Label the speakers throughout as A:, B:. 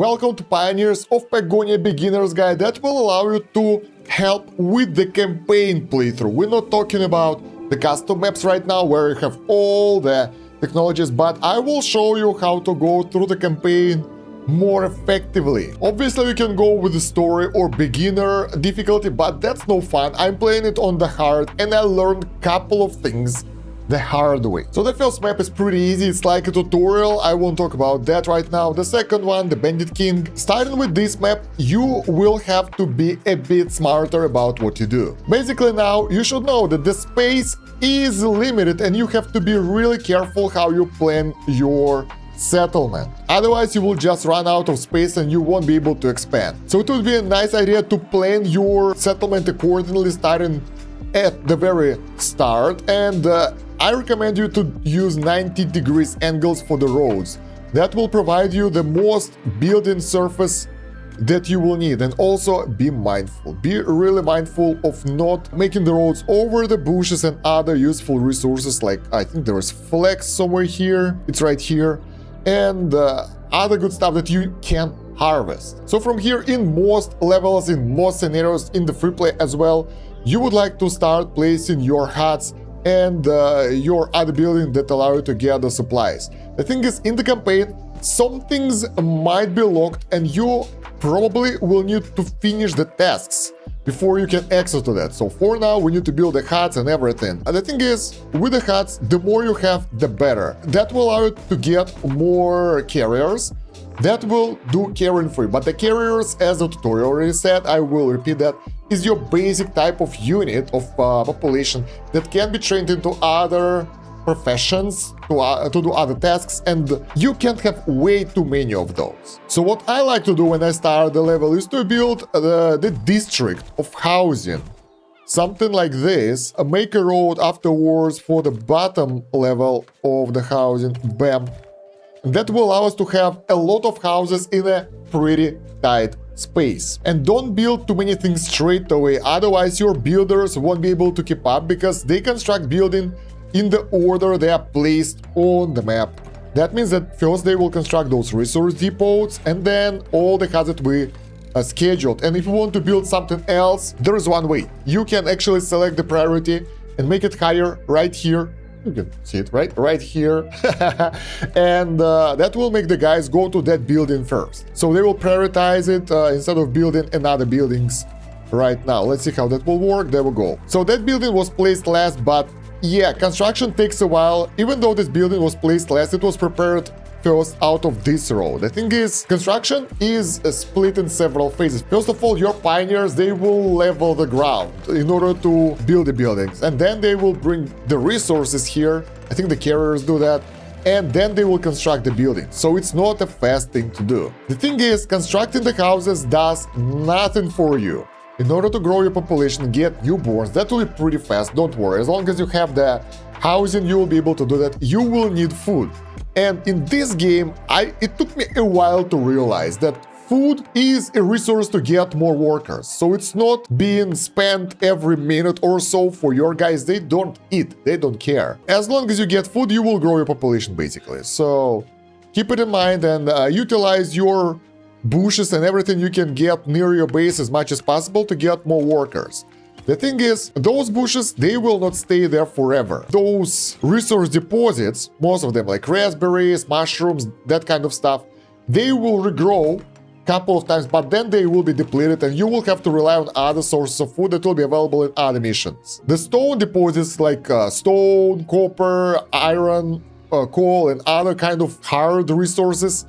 A: Welcome to Pioneers of Pagonia Beginner's Guide that will allow you to help with the campaign playthrough. We're not talking about the custom maps right now where you have all the technologies, but I will show you how to go through the campaign more effectively. Obviously you can go with the story or beginner difficulty, but that's no fun. I'm playing it on the hard and I learned a couple of things the hard way. So the first map is pretty easy, it's like a tutorial, I won't talk about that right now. The second one, the Bandit King. Starting with this map, you will have to be a bit smarter about what you do. Basically now, you should know that the space is limited and you have to be really careful how you plan your settlement. Otherwise, you will just run out of space and you won't be able to expand. So it would be a nice idea to plan your settlement accordingly, starting at the very start, and I recommend you to use 90 degrees angles for the roads. That will provide you the most building surface that you will need. And also be mindful. Be really mindful of not making the roads over the bushes and other useful resources, like I think there is flax somewhere here. It's right here. And other good stuff that you can harvest. So from here, in most levels, in most scenarios, in the free play as well, you would like to start placing your huts and your other buildings that allow you to gather supplies. The thing is, in the campaign, some things might be locked and you probably will need to finish the tasks before you can access to that. So for now, we need to build the huts and everything. And the thing is, with the huts, the more you have, the better. That will allow you to get more carriers that will do carrying for you. But the carriers, as the tutorial already said, I will repeat that, is your basic type of unit of population that can be trained into other professions to do other tasks, and you can't have way too many of those. So what I like to do when I start the level is to build the district of housing. Something like this, make a road afterwards for the bottom level of the housing, bam. That will allow us to have a lot of houses in a pretty tight space. And don't build too many things straight away, otherwise your builders won't be able to keep up, because they construct building in the order they are placed on the map. That means that first they will construct those resource depots and then all the houses that we scheduled. And if you want to build something else, there is one way. You can actually select the priority and make it higher right here. You can see it right here. And that will make the guys go to that building first. So they will prioritize it instead of building another buildings right now. Let's see how that will work. There we go. So that building was placed last, but yeah, construction takes a while. Even though this building was placed last, it was prepared first out of this row. The thing is, construction is split in several phases. First of all, your pioneers, they will level the ground in order to build the buildings. And then they will bring the resources here. I think the carriers do that. And then they will construct the buildings. So it's not a fast thing to do. The thing is, constructing the houses does nothing for you. In order to grow your population and get newborns, that will be pretty fast, don't worry. As long as you have the housing, you will be able to do that. You will need food. And in this game, it took me a while to realize that food is a resource to get more workers. So it's not being spent every minute or so for your guys. They don't eat, they don't care. As long as you get food, you will grow your population, basically. So keep it in mind and utilize your bushes and everything you can get near your base as much as possible to get more workers. The thing is, those bushes, they will not stay there forever. Those resource deposits, most of them like raspberries, mushrooms, that kind of stuff, they will regrow a couple of times, but then they will be depleted and you will have to rely on other sources of food that will be available in other missions. The stone deposits like stone, copper, iron, coal and other kind of hard resources,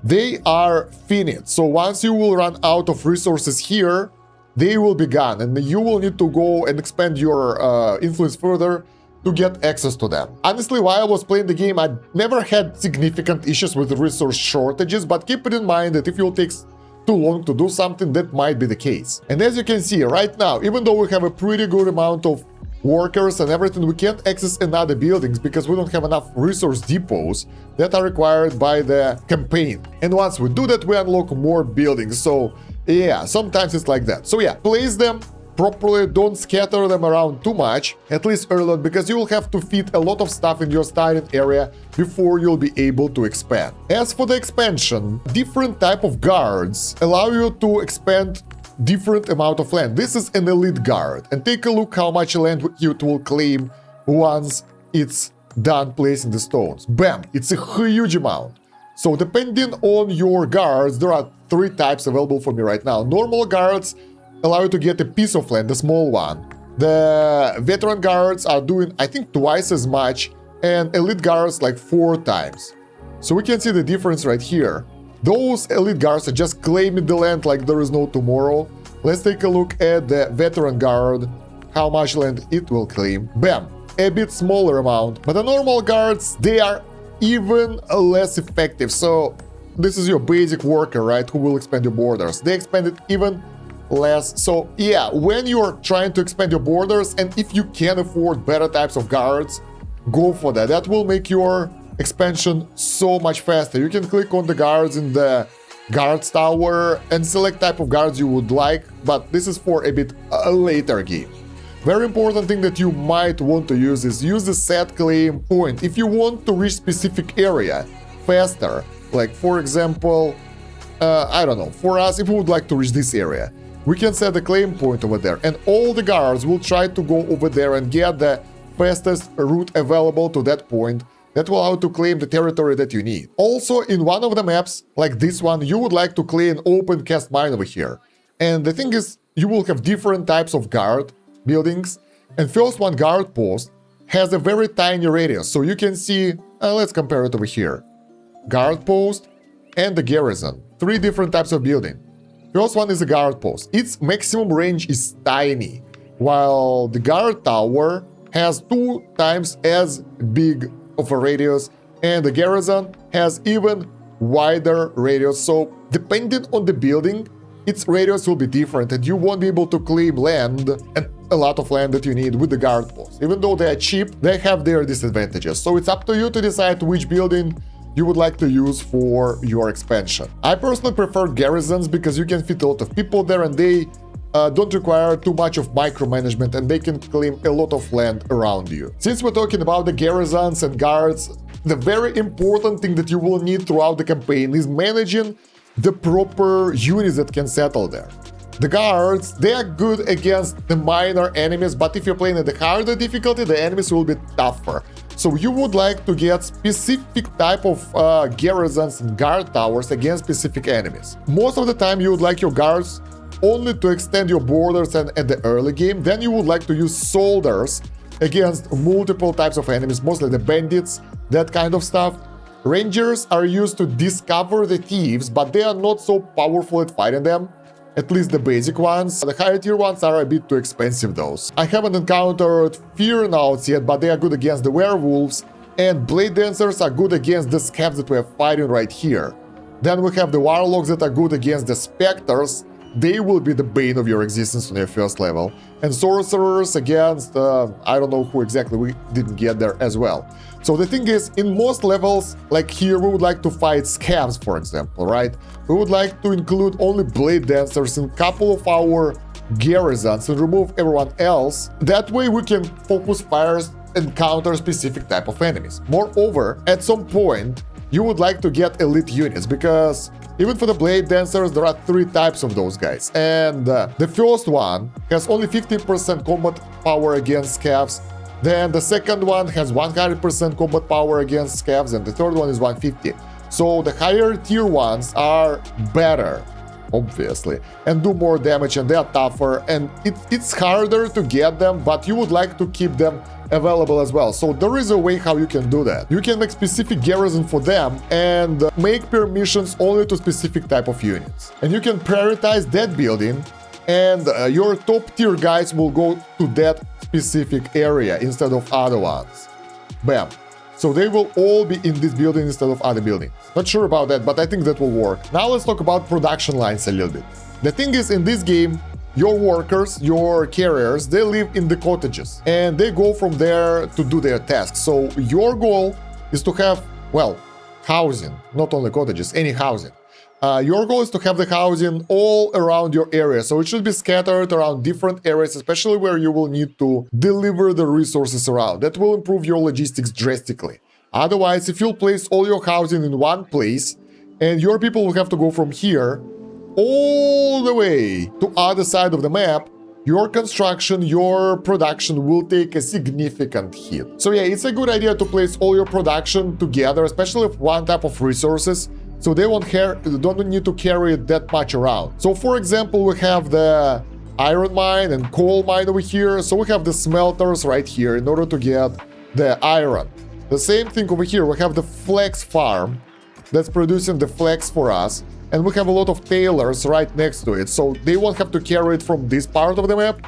A: they are finite. So once you will run out of resources here, they will be gone and you will need to go and expand your influence further to get access to them. Honestly, while I was playing the game, I never had significant issues with resource shortages, but keep it in mind that if it takes too long to do something, that might be the case. And as you can see right now, even though we have a pretty good amount of workers and everything, we can't access another buildings because we don't have enough resource depots that are required by the campaign. And once we do that, we unlock more buildings. So yeah, sometimes it's like that. So yeah, place them properly, don't scatter them around too much, at least early on, because you will have to fit a lot of stuff in your starting area before you'll be able to expand. As for the expansion, different type of guards allow you to expand different amount of land. This is an elite guard, and take a look how much land it will claim once it's done placing the stones. Bam! It's a huge amount. So depending on your guards, there are 3 types available for me right now. Normal guards allow you to get a piece of land, a small one. The veteran guards are doing, I think, twice as much, and elite guards like 4 times. So we can see the difference right here. Those elite guards are just claiming the land like there is no tomorrow. Let's take a look at the veteran guard, how much land it will claim. Bam! A bit smaller amount. But the normal guards, they are even less effective. So this is your basic worker, right, who will expand your borders. They expand it even less. So yeah, when you're trying to expand your borders, and if you can afford better types of guards, go for that. That will make your expansion so much faster. You can click on the guards in the guards tower and select type of guards you would like, but this is for a bit later game. Very important thing that you might want to use is use the set claim point. If you want to reach specific area faster, like for example, I don't know, for us, if we would like to reach this area, we can set the claim point over there, and all the guards will try to go over there and get the fastest route available to that point. That will allow you to claim the territory that you need. Also, in one of the maps, like this one, you would like to claim an open cast mine over here. And the thing is, you will have different types of guard buildings, and first one, guard post, has a very tiny radius. So you can see, let's compare it over here. Guard post and the garrison. 3 different types of building. First one is a guard post. Its maximum range is tiny, while the guard tower has 2 times as big of a radius, and the garrison has even wider radius. So depending on the building, its radius will be different, and you won't be able to claim land, and a lot of land that you need with the guard post. Even though they are cheap, they have their disadvantages. So it's up to you to decide which building you would like to use for your expansion. I personally prefer garrisons because you can fit a lot of people there, and they don't require too much of micromanagement, and they can claim a lot of land around you. Since we're talking about the garrisons and guards, the very important thing that you will need throughout the campaign is managing the proper units that can settle there. The guards, they are good against the minor enemies, but if you're playing at the harder difficulty, the enemies will be tougher. So you would like to get specific type of garrisons and guard towers against specific enemies. Most of the time you would like your guards only to extend your borders and at the early game. Then you would like to use soldiers against multiple types of enemies, mostly the bandits, that kind of stuff. Rangers are used to discover the thieves, but they are not so powerful at fighting them, at least the basic ones. The higher tier ones are a bit too expensive, those. I haven't encountered Fear Nauts yet, but they are good against the werewolves, and Blade Dancers are good against the scavs that we are fighting right here. Then we have the Warlocks that are good against the Spectres. They will be the bane of your existence on your first level. And Sorcerers against, I don't know who exactly, we didn't get there as well. So the thing is, in most levels, like here, we would like to fight scavs, for example, right? We would like to include only Blade Dancers in a couple of our garrisons and remove everyone else. That way we can focus fires and counter specific type of enemies. Moreover, at some point, you would like to get elite units, because even for the Blade Dancers, there are 3 types of those guys. And the first one has only 15% combat power against scavs. Then the second one has 100% combat power against scavs, and the third one is 150. So the higher tier ones are better, obviously, and do more damage, and they are tougher, and it's harder to get them, but you would like to keep them available as well. So there is a way how you can do that. You can make specific garrison for them and make permissions only to specific type of units. And you can prioritize that building, and your top tier guys will go to that specific area instead of other ones. Bam. So they will all be in this building instead of other buildings. Not sure about that, but I think that will work. Now let's talk about production lines a little bit. The thing is, in this game, your workers, your carriers, they live in the cottages, and they go from there to do their tasks. So your goal is to have, well, housing, not only cottages, any housing. Your goal is to have the housing all around your area, so it should be scattered around different areas, especially where you will need to deliver the resources around. That will improve your logistics drastically. Otherwise, if you'll place all your housing in one place, and your people will have to go from here all the way to other side of the map, your construction, your production will take a significant hit. So yeah, it's a good idea to place all your production together, especially with one type of resources, so they don't need to carry it that much around. So for example, we have the iron mine and coal mine over here, so we have the smelters right here in order to get the iron. The same thing over here, we have the flax farm that's producing the flax for us, and we have a lot of tailors right next to it, so they won't have to carry it from this part of the map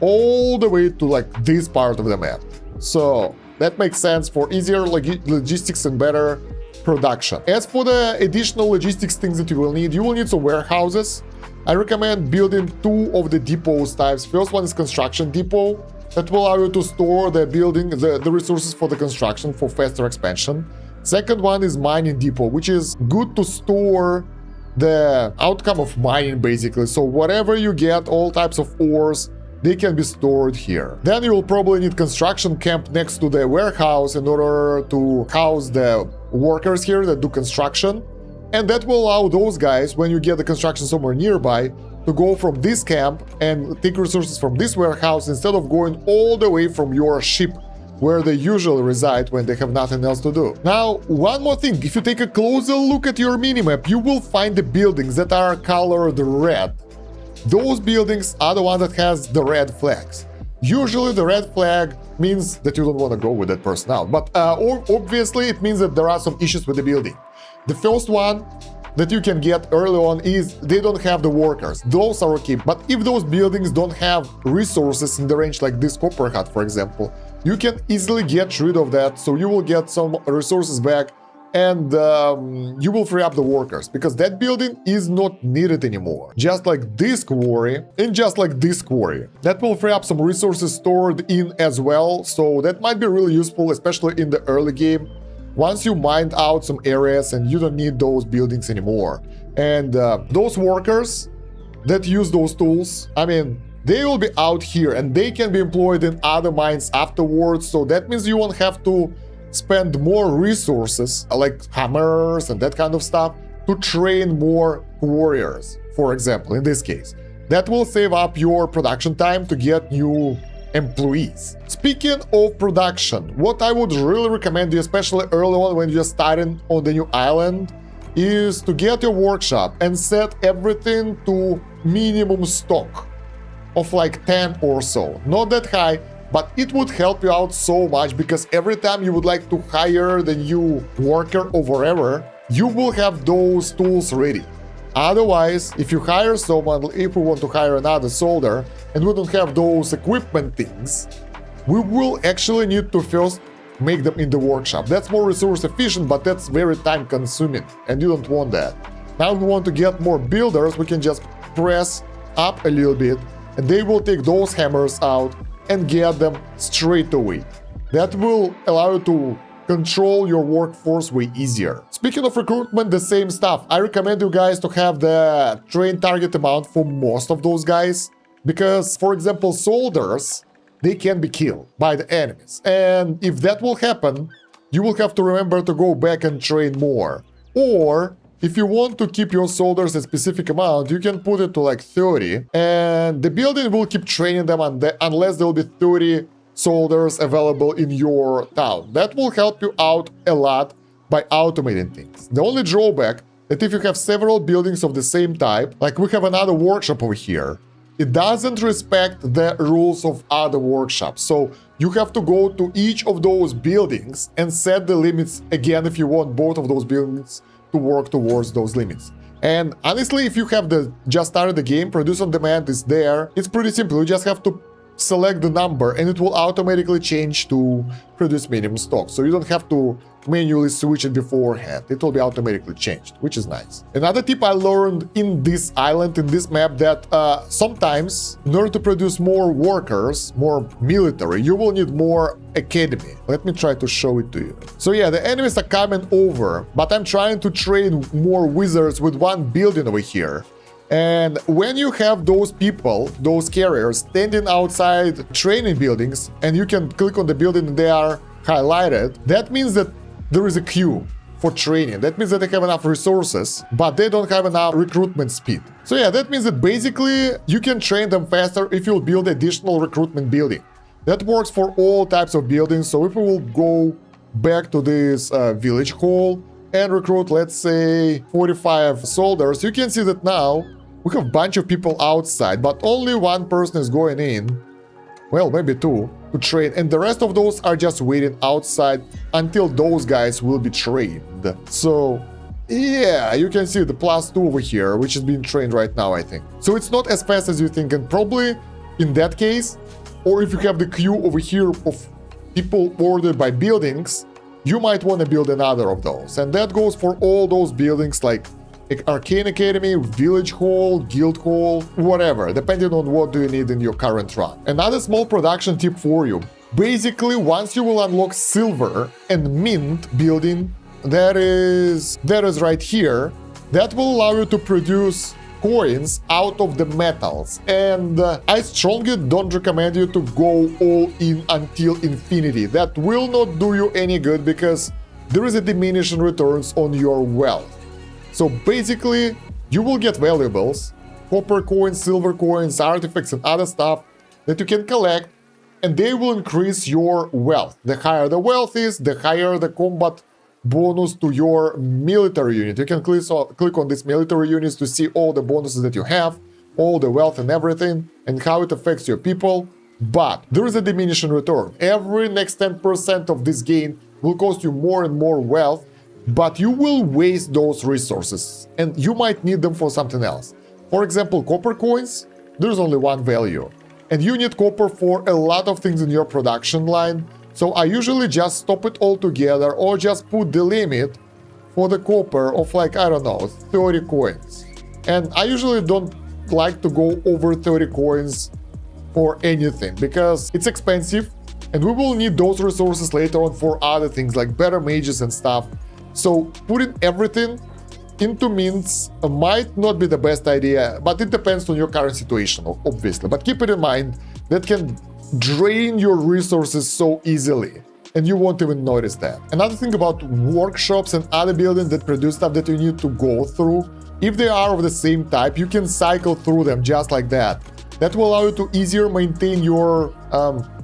A: all the way to like this part of the map. So that makes sense for easier logistics and better production. As for the additional logistics things that you will need some warehouses. I recommend building 2 of the depots types. First one is construction depot that will allow you to store the resources for the construction for faster expansion. Second one is mining depot, which is good to store the outcome of mining basically. So whatever you get, all types of ores, they can be stored here. Then you will probably need construction camp next to the warehouse in order to house the workers here that do construction. And that will allow those guys, when you get the construction somewhere nearby, to go from this camp and take resources from this warehouse instead of going all the way from your ship where they usually reside when they have nothing else to do. Now, one more thing, if you take a closer look at your minimap, you will find the buildings that are colored red. Those buildings are the ones that has the red flags. Usually the red flag means that you don't want to go with that person out, but obviously it means that there are some issues with the building. The first one that you can get early on is they don't have the workers. Those are okay, but if those buildings don't have resources in the range, like this copper hut for example, you can easily get rid of that, so you will get some resources back, and you will free up the workers, because that building is not needed anymore. Just like this quarry, and just like this quarry. That will free up some resources stored in as well, so that might be really useful, especially in the early game, once you mined out some areas and you don't need those buildings anymore. And those workers that use those tools, I mean, they will be out here and they can be employed in other mines afterwards, so that means you won't have to spend more resources, like hammers and that kind of stuff, to train more warriors, for example, in this case. That will save up your production time to get new employees. Speaking of production, what I would really recommend you, especially early on when you're starting on the new island, is to get your workshop and set everything to minimum stock of like 10 or so. Not that high, but it would help you out so much, because every time you would like to hire the new worker or whatever, you will have those tools ready. Otherwise, if you hire someone, if we want to hire another soldier and we don't have those equipment things, we will actually need to first make them in the workshop. That's more resource efficient, but that's very time consuming and you don't want that. Now if we want to get more builders, we can just press up a little bit and they will take those hammers out and get them straight away. That will allow you to control your workforce way easier. Speaking of recruitment, the same stuff. I recommend you guys to have the train target amount for most of those guys, because, for example, soldiers, they can be killed by the enemies. And if that will happen, you will have to remember to go back and train more. Or, if you want to keep your soldiers a specific amount, you can put it to like 30, and the building will keep training them unless there will be 30 soldiers available in your town. That will help you out a lot by automating things. The only drawback that if you have several buildings of the same type, like we have another workshop over here, it doesn't respect the rules of other workshops. So you have to go to each of those buildings and set the limits again if you want both of those buildings to work towards those limits. And honestly, if you have just started the game, produce on demand is there. It's pretty simple. You just have to select the number and it will automatically change to produce minimum stock. So you don't have to manually switch it beforehand. It will be automatically changed, which is nice. Another tip I learned in this island, in this map, that sometimes in order to produce more workers, more military, you will need more academy. Let me try to show it to you. So yeah, the enemies are coming over, but I'm trying to train more wizards with one building over here. And when you have those people, those carriers, standing outside training buildings, and you can click on the building and they are highlighted, that means that there is a queue for training. That means that they have enough resources, but they don't have enough recruitment speed. So yeah, that means that basically you can train them faster if you build additional recruitment building. That works for all types of buildings. So if we will go back to this village hall and recruit, let's say, 45 soldiers, you can see that now we have a bunch of people outside, but only one person is going in, well, maybe two, to train, and the rest of those are just waiting outside until those guys will be trained. So, yeah, you can see the +2 over here, which is being trained right now, I think. So it's not as fast as you think, and probably in that case, or if you have the queue over here of people ordered by buildings, you might want to build another of those. And that goes for all those buildings like Arcane Academy, Village Hall, Guild Hall, whatever, depending on what do you need in your current run. Another small production tip for you. Basically, once you will unlock Silver and Mint building, that is right here, that will allow you to produce coins out of the metals. And I strongly don't recommend you to go all in until infinity. That will not do you any good because there is a diminishing returns on your wealth. So basically, you will get valuables, copper coins, silver coins, artifacts, and other stuff that you can collect, and they will increase your wealth. The higher the wealth is, the higher the combat bonus to your military unit. You can click on these military units to see all the bonuses that you have, all the wealth and everything, and how it affects your people. But there is a diminishing return. Every next 10% of this gain will cost you more and more wealth, but you will waste those resources, and you might need them for something else. For example, copper coins, there's only one value, and you need copper for a lot of things in your production line. So I usually just stop it all together or just put the limit for the copper of, like, I don't know, 30 coins. And I usually don't like to go over 30 coins for anything because it's expensive and we will need those resources later on for other things like better mages and stuff. So putting everything into mints might not be the best idea, but it depends on your current situation, obviously. But keep it in mind, that can drain your resources so easily, and you won't even notice that. Another thing about workshops and other buildings that produce stuff that you need to go through, if they are of the same type, you can cycle through them just like that. That will allow you to easier maintain your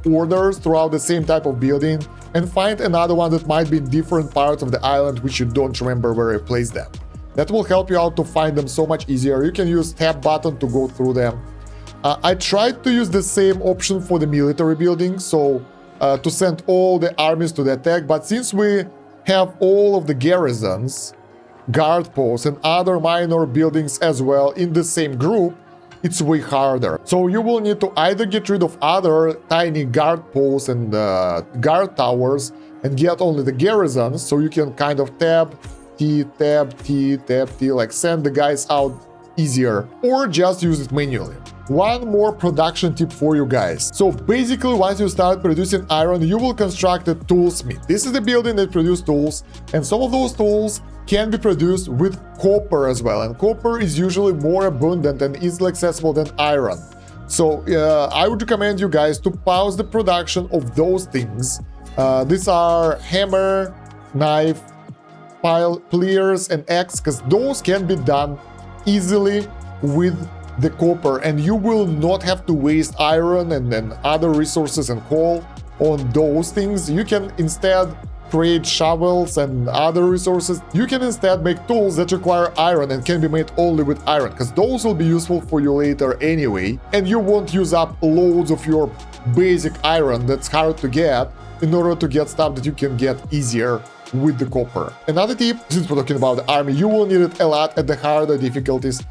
A: orders throughout the same type of building, and find another one that might be in different parts of the island which you don't remember where you placed them. That will help you out to find them so much easier. You can use tab button to go through them. I tried to use the same option for the military building, so to send all the armies to the attack, but since we have all of the garrisons, guard posts, and other minor buildings as well in the same group, it's way harder. So you will need to either get rid of other tiny guard posts and guard towers and get only the garrisons, so you can kind of tab T, tab T, tab T, like send the guys out easier, or just use it manually. One more production tip for you guys. So basically, once you start producing iron, you will construct a toolsmith. This is the building that produces tools, and some of those tools can be produced with copper as well, and copper is usually more abundant and easily accessible than iron. So I would recommend you guys to pause the production of those things. These are hammer, knife, pliers, and axe, because those can be done easily with the copper, and you will not have to waste iron and then other resources and coal on those things. You can instead create shovels and other resources. You can instead make tools that require iron and can be made only with iron, because those will be useful for you later anyway, and you won't use up loads of your basic iron that's hard to get in order to get stuff that you can get easier with the copper. Another tip, since we're talking about the army, you will need it a lot at the harder difficulties.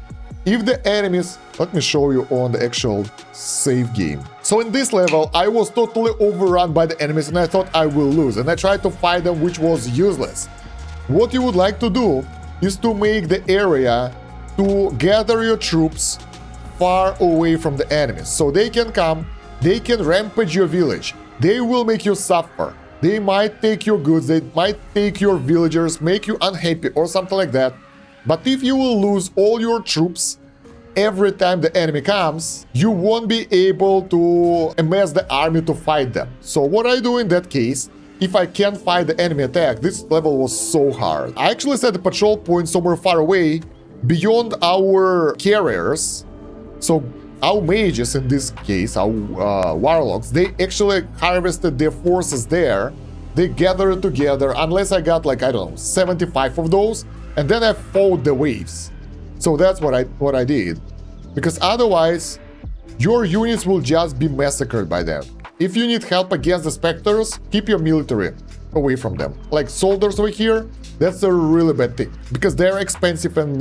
A: If the enemies, let me show you on the actual save game. So in this level, I was totally overrun by the enemies and I thought I will lose. And I tried to fight them, which was useless. What you would like to do is to make the area to gather your troops far away from the enemies. So they can come, they can rampage your village. They will make you suffer. They might take your goods, they might take your villagers, make you unhappy or something like that. But if you will lose all your troops every time the enemy comes, you won't be able to amass the army to fight them. So what I do in that case, if I can't fight the enemy attack, this level was so hard. I actually set a patrol point somewhere far away, beyond our carriers. So our mages in this case, our warlocks, they actually harvested their forces there. They gathered together, unless I got like, I don't know, 75 of those, and then I fought the waves. So that's what I did. Because otherwise, your units will just be massacred by them. If you need help against the specters, keep your military away from them. Like soldiers over here, that's a really bad thing. Because they're expensive and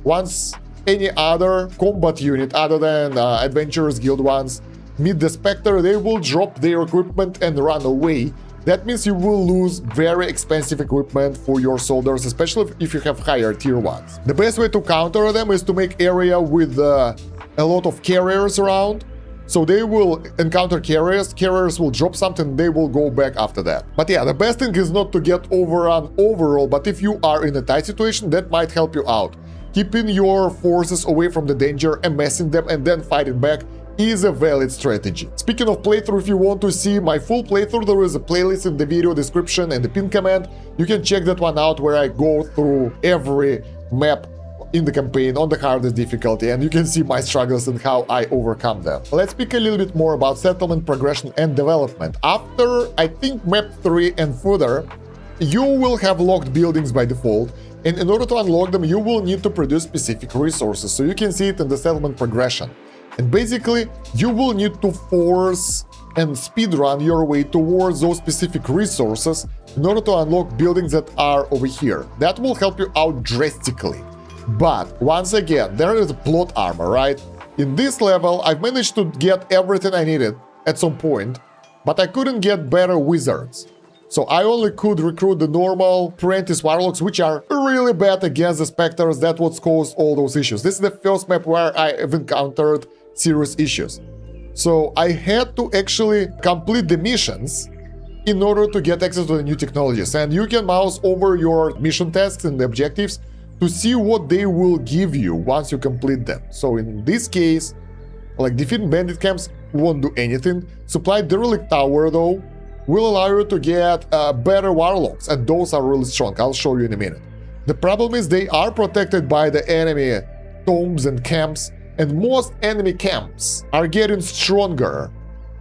A: once any other combat unit other than Adventurers Guild ones meet the Spectre, they will drop their equipment and run away. That means you will lose very expensive equipment for your soldiers, especially if you have higher tier ones. The best way to counter them is to make area with a lot of carriers around. So they will encounter carriers will drop something, they will go back after that. But yeah, the best thing is not to get overrun overall, but if you are in a tight situation, that might help you out. Keeping your forces away from the danger, amassing them, and then fighting back is a valid strategy. Speaking of playthrough, if you want to see my full playthrough, there is a playlist in the video description and the pinned comment. You can check that one out where I go through every map in the campaign on the hardest difficulty, and you can see my struggles and how I overcome them. Let's speak a little bit more about settlement progression and development. After, I think, map 3 and further, you will have locked buildings by default, and in order to unlock them, you will need to produce specific resources, so you can see it in the settlement progression. And basically, you will need to force and speedrun your way towards those specific resources in order to unlock buildings that are over here. That will help you out drastically. But, once again, there is plot armor, right? In this level, I've managed to get everything I needed at some point, but I couldn't get better wizards. So I only could recruit the normal apprentice warlocks, which are really bad against the specters. That's what caused all those issues. This is the first map where I have encountered serious issues. So I had to actually complete the missions in order to get access to the new technologies. And you can mouse over your mission tasks and the objectives to see what they will give you once you complete them. So in this case, like defeating bandit camps won't do anything. Supply derelict tower, though, will allow you to get better warlocks, and those are really strong. I'll show you in a minute. The problem is they are protected by the enemy tombs and camps, and most enemy camps are getting stronger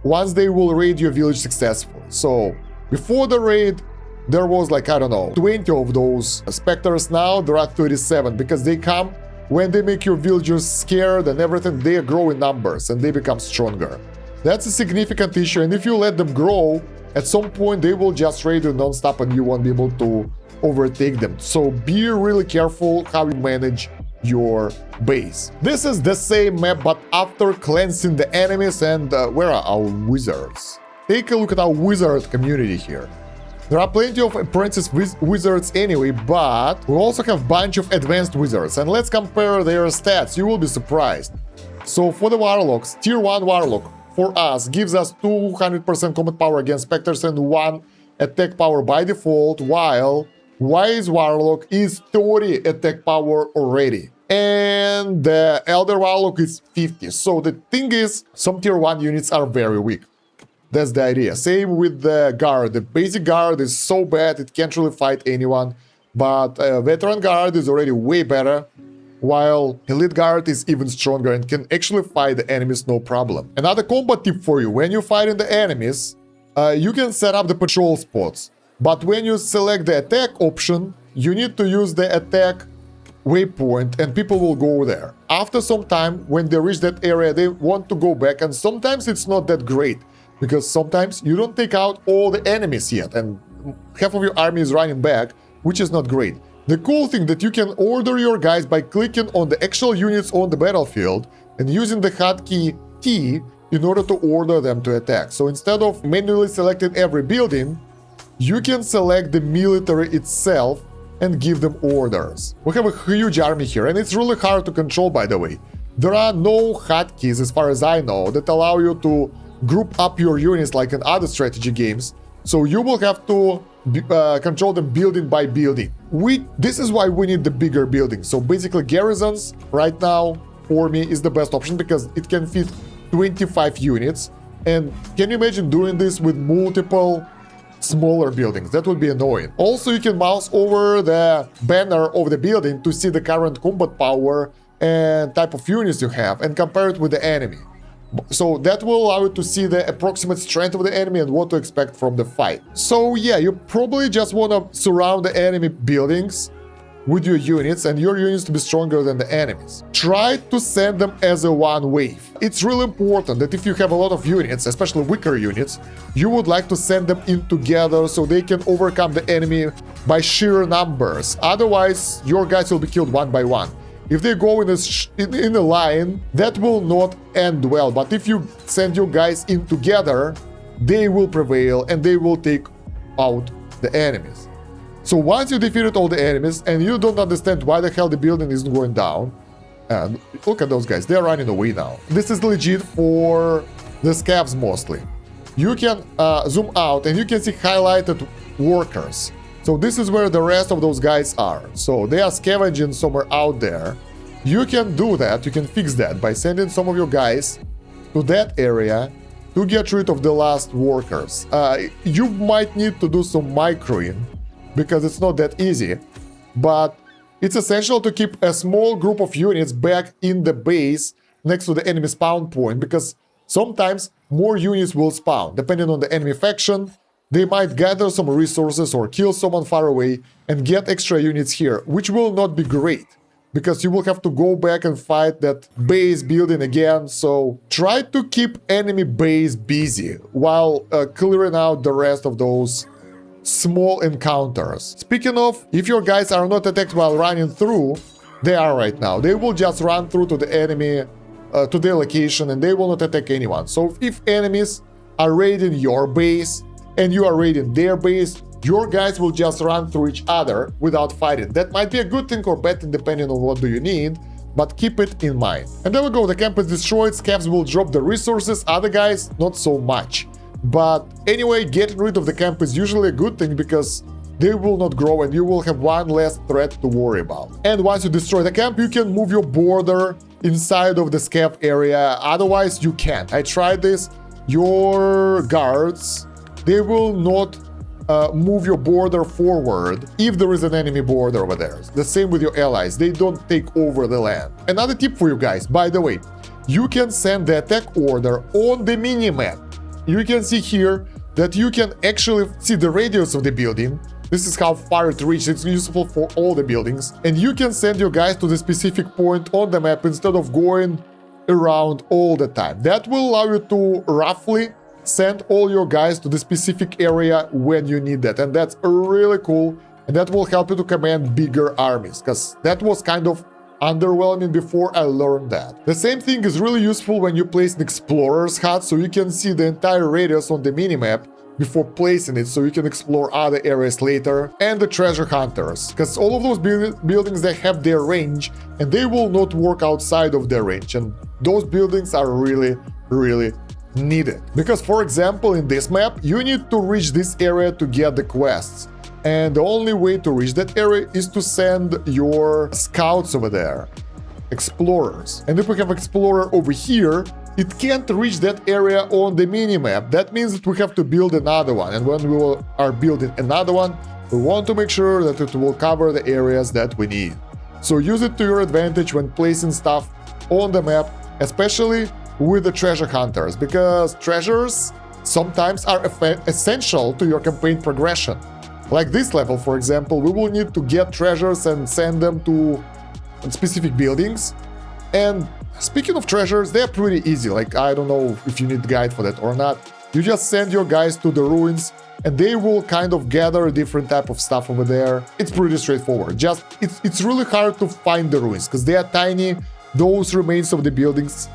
A: once they will raid your village successfully. So before the raid, there was like, I don't know, 20 of those specters. Now there are 37, because they come when they make your villagers scared and everything. They grow in numbers and they become stronger. That's a significant issue, and if you let them grow, at some point they will just raid you non-stop and you won't be able to overtake them. So be really careful how you manage your base. This is the same map, but after cleansing the enemies. And where are our wizards? Take a look at our wizard community here. There are plenty of apprentice wizards anyway, but we also have a bunch of advanced wizards, and let's compare their stats. You will be surprised. So for the warlocks, tier 1 warlock for us gives us 200% combat power against specters and 1 attack power by default, while wise warlock is 30 attack power already. And the elder warlock is 50. So the thing is, some tier 1 units are very weak. That's the idea. Same with the guard. The basic guard is so bad it can't really fight anyone. But veteran guard is already way better, while elite guard is even stronger and can actually fight the enemies no problem. Another combat tip for you: when you're fighting the enemies, you can set up the patrol spots. But when you select the attack option, you need to use the attack waypoint and people will go there. After some time, when they reach that area, they want to go back, and sometimes it's not that great, because sometimes you don't take out all the enemies yet, and half of your army is running back, which is not great. The cool thing that you can order your guys by clicking on the actual units on the battlefield, and using the hotkey T, in order to order them to attack. So instead of manually selecting every building, you can select the military itself and give them orders. We have a huge army here, and it's really hard to control, by the way. There are no hotkeys, as far as I know, that allow you to group up your units like in other strategy games. So you will have to control them building by building. This is why we need the bigger buildings. So basically garrisons right now for me is the best option because it can fit 25 units. And can you imagine doing this with multiple smaller buildings? That would be annoying. Also, you can mouse over the banner of the building to see the current combat power and type of units you have and compare it with the enemy. So that will allow you to see the approximate strength of the enemy and what to expect from the fight. So yeah, you probably just want to surround the enemy buildings with your units and your units to be stronger than the enemies. Try to send them as a one wave. It's really important that if you have a lot of units, especially weaker units, you would like to send them in together so they can overcome the enemy by sheer numbers. Otherwise, your guys will be killed one by one. If they go in a line, that will not end well. But if you send your guys in together, they will prevail and they will take out the enemies. So once you defeated all the enemies and you don't understand why the hell the building isn't going down, and look at those guys, they're running away now. This is legit for the scavs mostly. You can zoom out and you can see highlighted workers. So this is where the rest of those guys are. So they are scavenging somewhere out there. You can do that, you can fix that by sending some of your guys to that area to get rid of the last workers. You might need to do some microing because it's not that easy, but it's essential to keep a small group of units back in the base next to the enemy spawn point because sometimes more units will spawn. Depending on the enemy faction, they might gather some resources or kill someone far away and get extra units here, which will not be great because you will have to go back and fight that base building again. So try to keep enemy base busy while clearing out the rest of those small encounters. Speaking of, if your guys are not attacked while running through, they are right now. They will just run through to the enemy, to their location, and they will not attack anyone. So if enemies are raiding your base, and you are raiding their base, your guys will just run through each other without fighting. That might be a good thing or bad thing depending on what do you need, but keep it in mind. And there we go, the camp is destroyed, scavs will drop the resources, other guys not so much. But anyway, getting rid of the camp is usually a good thing because they will not grow and you will have one less threat to worry about. And once you destroy the camp, you can move your border inside of the scav area, otherwise you can't. I tried this, your guards, they will not move your border forward if there is an enemy border over there. The same with your allies, they don't take over the land. Another tip for you guys, by the way, you can send the attack order on the minimap. You can see here that you can actually see the radius of the building. This is how far it reaches, it's useful for all the buildings. And you can send your guys to the specific point on the map instead of going around all the time. That will allow you to roughly send all your guys to the specific area when you need that, and that's really cool, and that will help you to command bigger armies, because that was kind of underwhelming before I learned that. The same thing is really useful when you place an explorer's hut, so you can see the entire radius on the minimap before placing it, so you can explore other areas later, and the treasure hunters, because all of those buildings, they have their range, and they will not work outside of their range, and those buildings are really needed. Because for example, in this map, you need to reach this area to get the quests. And the only way to reach that area is to send your scouts over there, explorers. And if we have explorer over here, it can't reach that area on the minimap. That means that we have to build another one. And when we are building another one, we want to make sure that it will cover the areas that we need. So use it to your advantage when placing stuff on the map, especially with the treasure hunters, because treasures sometimes are essential to your campaign progression. Like this level, for example, we will need to get treasures and send them to specific buildings. And speaking of treasures, they're pretty easy. Like, I don't know if you need a guide for that or not. You just send your guys to the ruins and they will kind of gather different type of stuff over there. It's pretty straightforward. Just it's really hard to find the ruins because they are tiny. Those remains of the buildings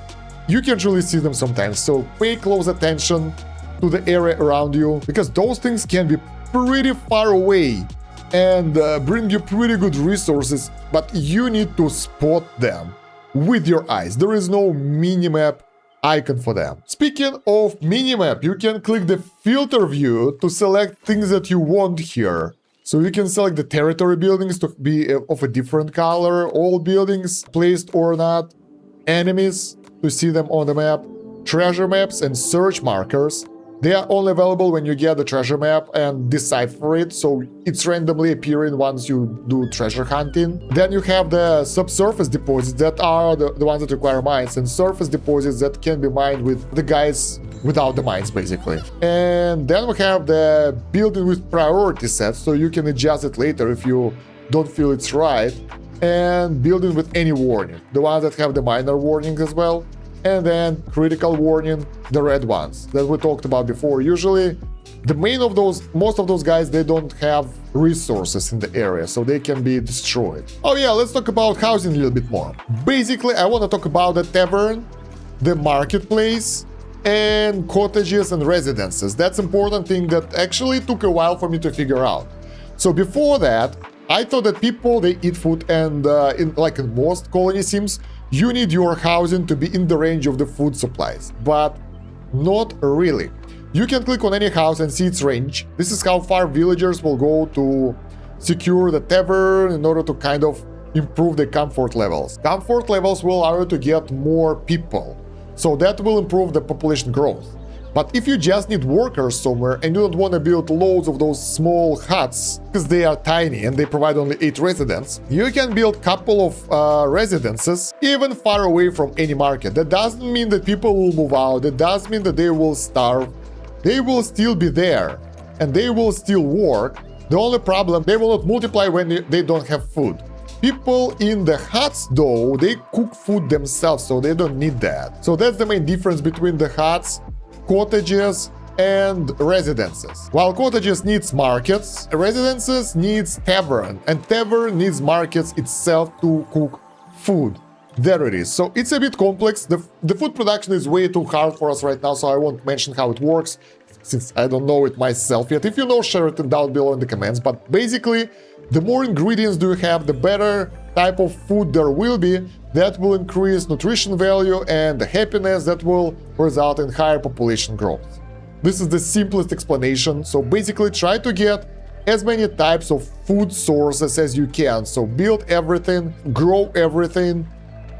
A: you can really see them sometimes. So pay close attention to the area around you, because those things can be pretty far away and bring you pretty good resources, but you need to spot them with your eyes. There is no minimap icon for them. Speaking of minimap, you can click the filter view to select things that you want here. So you can select the territory buildings to be of a different color, all buildings placed or not, enemies to see them on the map, treasure maps and search markers. They are only available when you get the treasure map and decipher it, so it's randomly appearing once you do treasure hunting. Then you have the subsurface deposits that are the ones that require mines, and surface deposits that can be mined with the guys without the mines, basically. And then we have the building with priority set, so you can adjust it later if you don't feel it's right. And building with any warning, the ones that have the minor warning as well. And then critical warning, the red ones that we talked about before. Usually most of those guys, they don't have resources in the area, so they can be destroyed. Oh yeah, let's talk about housing a little bit more. Basically, I want to talk about the tavern, the marketplace, and cottages and residences. That's important thing that actually took a while for me to figure out. So before that, I thought that people, they eat food, and in most colony sims, you need your housing to be in the range of the food supplies, but not really. You can click on any house and see its range. This is how far villagers will go to secure the tavern in order to kind of improve the comfort levels. Comfort levels will allow you to get more people, so that will improve the population growth. But if you just need workers somewhere and you don't want to build loads of those small huts because they are tiny and they provide only 8 residents, you can build a couple of residences even far away from any market. That doesn't mean that people will move out, it does mean that they will starve. They will still be there and they will still work. The only problem, they will not multiply when they don't have food. People in the huts, though, they cook food themselves, so they don't need that. So that's the main difference between the huts, cottages and residences. While cottages needs markets, residences needs tavern, and tavern needs markets itself to cook food. There it is. So it's a bit complex. The food production is way too hard for us right now, so I won't mention how it works, since I don't know it myself yet. If you know, share it down below in the comments. But basically, the more ingredients do you have, the better type of food there will be. That will increase nutrition value and the happiness that will result in higher population growth. This is the simplest explanation. So basically, try to get as many types of food sources as you can. So build everything, grow everything,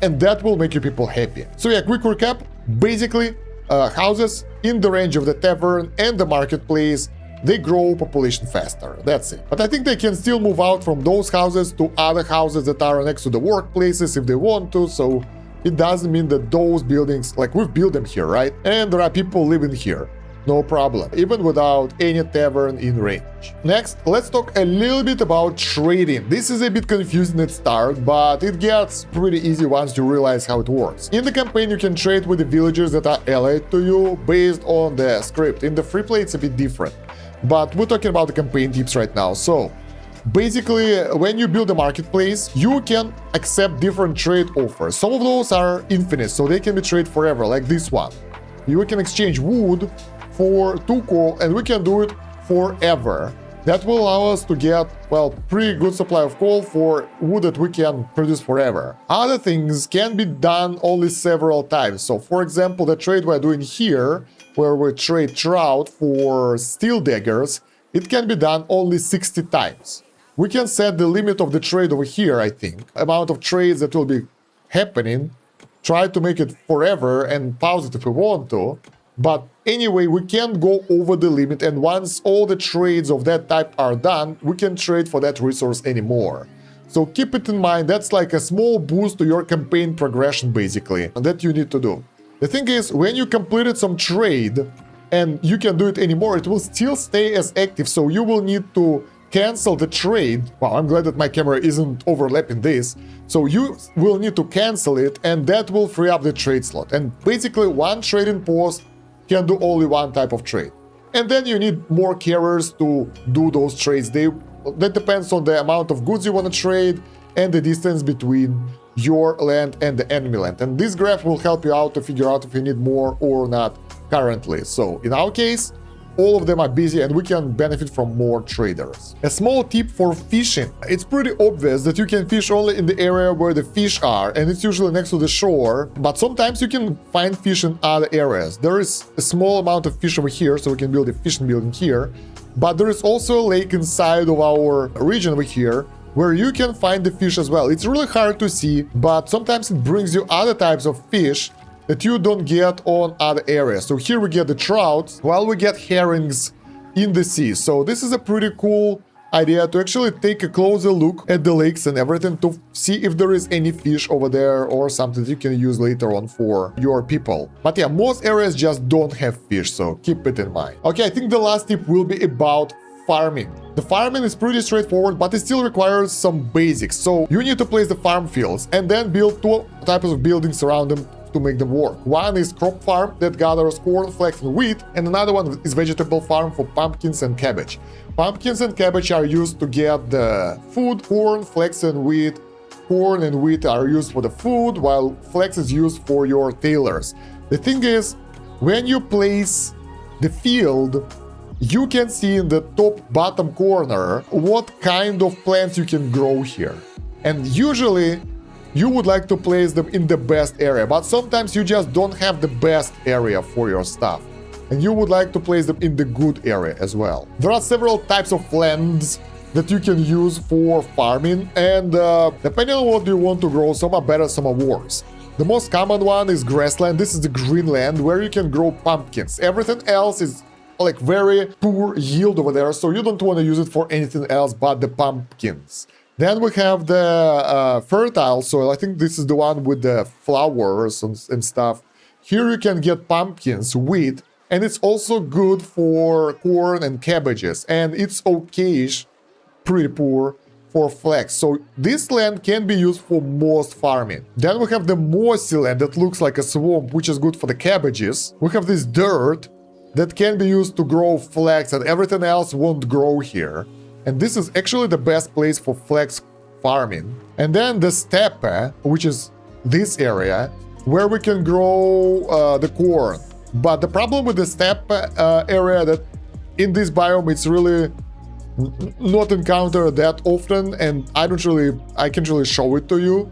A: and that will make your people happy. So yeah, quick recap. Basically, houses in the range of the tavern and the marketplace, they grow population faster. That's it. But I think they can still move out from those houses to other houses that are next to the workplaces if they want to. So it doesn't mean that those buildings, like we've built them here, right? And there are people living here. No problem, even without any tavern in range. Next, let's talk a little bit about trading. This is a bit confusing at start, but it gets pretty easy once you realize how it works. In the campaign, you can trade with the villagers that are allied to you based on the script. In the free play, it's a bit different. But we're talking about the campaign tips right now. So basically, when you build a marketplace, you can accept different trade offers. Some of those are infinite, so they can be traded forever, like this one. You can exchange wood for 2 coal, and we can do it forever. That will allow us to get, well, pretty good supply of coal for wood that we can produce forever. Other things can be done only several times. So for example, the trade we're doing here, where we trade trout for steel daggers, it can be done only 60 times. We can set the limit of the trade over here, I think. Amount of trades that will be happening. Try to make it forever and pause it if we want to. But anyway, we can't go over the limit, and once all the trades of that type are done, we can't trade for that resource anymore. So keep it in mind, that's like a small boost to your campaign progression basically, that you need to do. The thing is, when you completed some trade and you can do it anymore, it will still stay as active, so you will need to cancel the trade. Wow, I'm glad that my camera isn't overlapping this. So you will need to cancel it, and that will free up the trade slot. And basically, one trading post can do only one type of trade. And then you need more carriers to do those trades. That depends on the amount of goods you want to trade and the distance between your land and the enemy land. And this graph will help you out to figure out if you need more or not currently. So in our case, all of them are busy and we can benefit from more traders. A small tip for fishing. It's pretty obvious that you can fish only in the area where the fish are, and it's usually next to the shore, but sometimes you can find fish in other areas. There is a small amount of fish over here, so we can build a fishing building here, but there is also a lake inside of our region over here where you can find the fish as well. It's really hard to see, but sometimes it brings you other types of fish that you don't get on other areas. So here we get the trouts, while we get herrings in the sea. So this is a pretty cool idea to actually take a closer look at the lakes and everything to see if there is any fish over there or something that you can use later on for your people. But yeah, most areas just don't have fish, so keep it in mind. Okay, I think the last tip will be about farming. The farming is pretty straightforward, but it still requires some basics. So you need to place the farm fields and then build two types of buildings around them to make them work. One is crop farm that gathers corn, flax, and wheat, and another one is vegetable farm for pumpkins and cabbage. Pumpkins and cabbage are used to get the food, corn, flax, and wheat. Corn and wheat are used for the food, while flax is used for your tailors. The thing is, when you place the field, you can see in the top bottom corner what kind of plants you can grow here. And usually, you would like to place them in the best area, but sometimes you just don't have the best area for your stuff, and you would like to place them in the good area as well. There are several types of lands that you can use for farming, and depending on what you want to grow, some are better, some are worse. The most common one is grassland. This is the green land where you can grow pumpkins. Everything else is like very poor yield over there, so you don't want to use it for anything else but the pumpkins. Then we have the fertile soil. I think this is the one with the flowers and stuff. Here you can get pumpkins, wheat, and it's also good for corn and cabbages. And it's okayish, pretty poor, for flax. So this land can be used for most farming. Then we have the mossy land that looks like a swamp, which is good for the cabbages. We have this dirt that can be used to grow flax, and everything else won't grow here. And this is actually the best place for flax farming. And then the steppe, which is this area, where we can grow the corn. But the problem with the steppe area that in this biome it's really not encountered that often, and I can't really show it to you.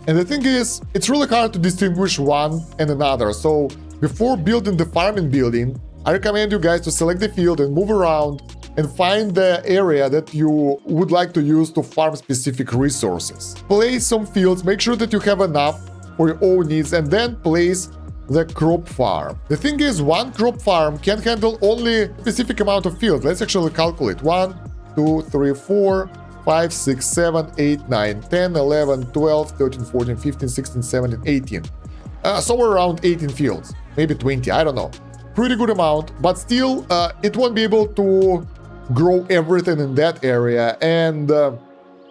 A: And the thing is, it's really hard to distinguish one and another. So before building the farming building, I recommend you guys to select the field and move around and find the area that you would like to use to farm specific resources. Place some fields, make sure that you have enough for your own needs, and then place the crop farm. The thing is, one crop farm can handle only a specific amount of fields. Let's actually calculate. 1, 2, 3, 4, 5, 6, 7, 8, 9, 10, 11, 12, 13, 14, 15, 16, 17, 18. Somewhere around 18 fields. Maybe 20, I don't know. Pretty good amount, but still, it won't be able to grow everything in that area. And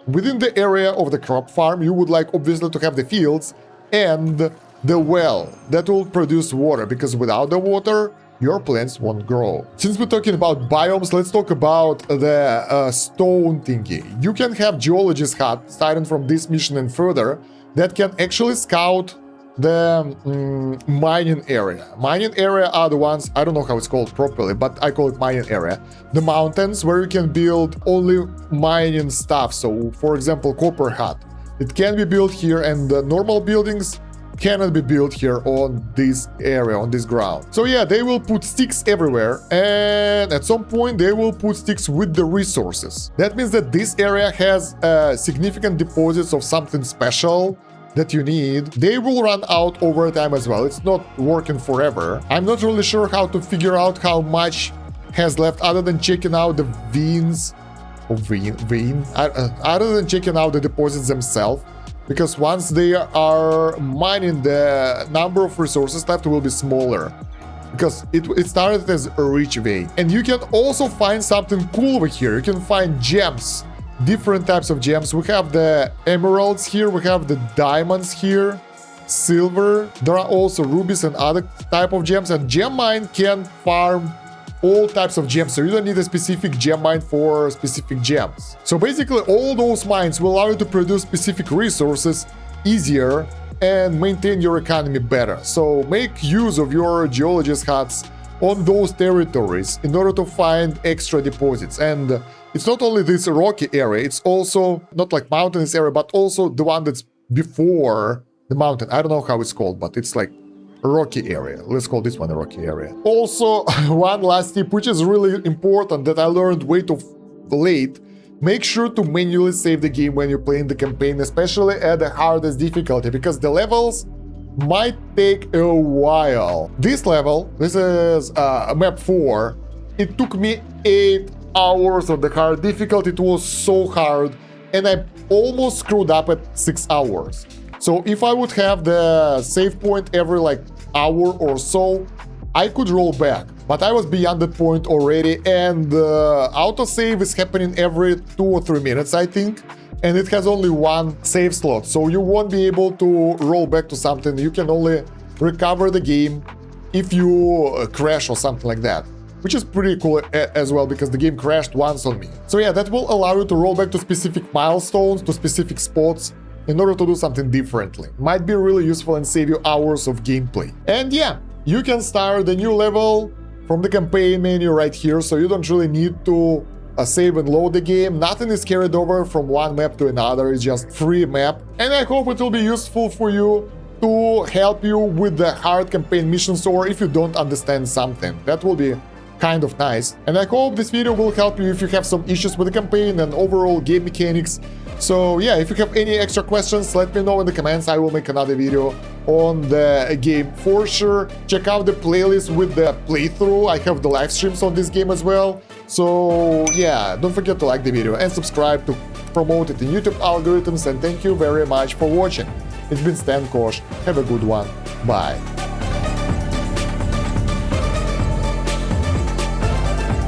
A: within the area of the crop farm, you would like obviously to have the fields and the well that will produce water, because without the water, your plants won't grow. Since we're talking about biomes, let's talk about the stone thingy. You can have geologist hut starting from this mission and further that can actually scout the mining area. Mining area are the ones, I don't know how it's called properly, but I call it mining area. The mountains where you can build only mining stuff. So for example, copper hut. It can be built here, and the normal buildings cannot be built here on this area, on this ground. So yeah, they will put sticks everywhere, and at some point they will put sticks with the resources. That means that this area has significant deposits of something special that you need. They will run out over time as well. It's not working forever. I'm not really sure how to figure out how much has left other than checking out the veins. Other than checking out the deposits themselves. Because once they are mining, the number of resources left will be smaller. Because it started as a rich vein. And you can also find something cool over here. You can find gems. Different types of gems. We have the emeralds here. We have the diamonds here. Silver. There are also rubies and other type of gems. And gem mine can farm all types of gems, so you don't need a specific gem mine for specific gems. So basically all those mines will allow you to produce specific resources easier and maintain your economy better. So make use of your geologist huts on those territories in order to find extra deposits. And it's not only this rocky area, it's also not like mountainous area, but also the one that's before the mountain. I don't know how it's called, but it's like a rocky area. Let's call this one a rocky area. Also, one last tip, which is really important that I learned way too late. Make sure to manually save the game when you're playing the campaign, especially at the hardest difficulty, because the levels might take a while. This level, this is map 4, it took me 8 hours on the hard difficulty. It was so hard, and I almost screwed up at 6 hours. So if I would have the save point every like hour or so, I could roll back. But I was beyond that point already, and autosave is happening every 2 or 3 minutes, I think. And it has only one save slot, so you won't be able to roll back to something. You can only recover the game if you crash or something like that, which is pretty cool as well, because the game crashed once on me. So yeah, that will allow you to roll back to specific milestones, to specific spots, in order to do something differently. Might be really useful and save you hours of gameplay. And yeah, you can start the new level from the campaign menu right here, so you don't really need to save and load the game. Nothing is carried over from one map to another, it's just free map. And I hope it will be useful for you to help you with the hard campaign missions, or if you don't understand something. That will be kind of nice. And I hope this video will help you if you have some issues with the campaign and overall game mechanics. So yeah, if you have any extra questions, let me know in the comments. I will make another video on the game for sure. Check out the playlist with the playthrough. I have the live streams on this game as well. So yeah, don't forget to like the video and subscribe to promote it in YouTube algorithms. And thank you very much for watching. It's been Stan Kosh. Have a good one. Bye.